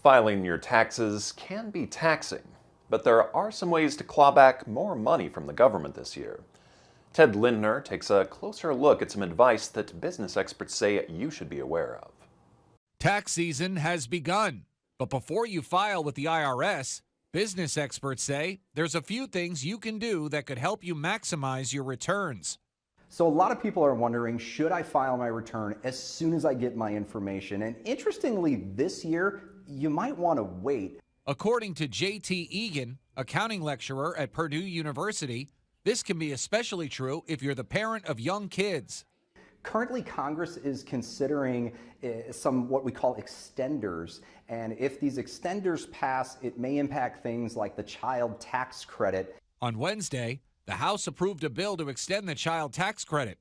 Filing your taxes can be taxing, but there are some ways to claw back more money from the government this year. Ted Lindner takes a closer look at some advice that business experts say you should be aware of. Tax season has begun, but before you file with the IRS, business experts say there's a few things you can do that could help you maximize your returns. So a lot of people are wondering, should I file my return as soon as I get my information? And interestingly, this year, you might want to wait. According to J.T. Egan, accounting lecturer at Purdue University, this can be especially true if you're the parent of young kids. Currently, Congress is considering some what we call extenders. And if these extenders pass, it may impact things like the child tax credit. On Wednesday, the House approved a bill to extend the child tax credit.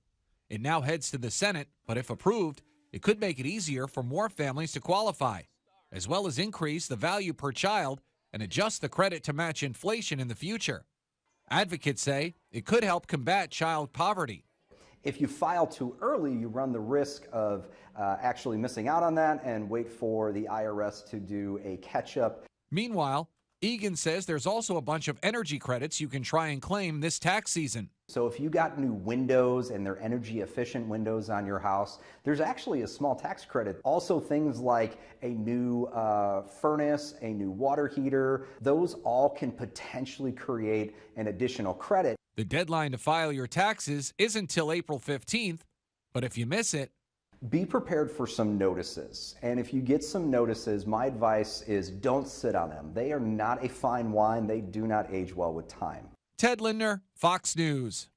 It now heads to the Senate, but if approved, it could make it easier for more families to qualify, as well as increase the value per child and adjust the credit to match inflation in the future. Advocates say it could help combat child poverty. If you file too early, you run the risk of actually missing out on that and wait for the IRS to do a catch-up. Meanwhile, Egan says there's also a bunch of energy credits you can try and claim this tax season. So if you got new windows and they're energy efficient windows on your house, there's actually a small tax credit. Also things like a new furnace, a new water heater, those all can potentially create an additional credit. The deadline to file your taxes isn't till April 15th, but if you miss it, be prepared for some notices. And if you get some notices, my advice is don't sit on them. They are not a fine wine. They do not age well with time. Ted Lindner, Fox News.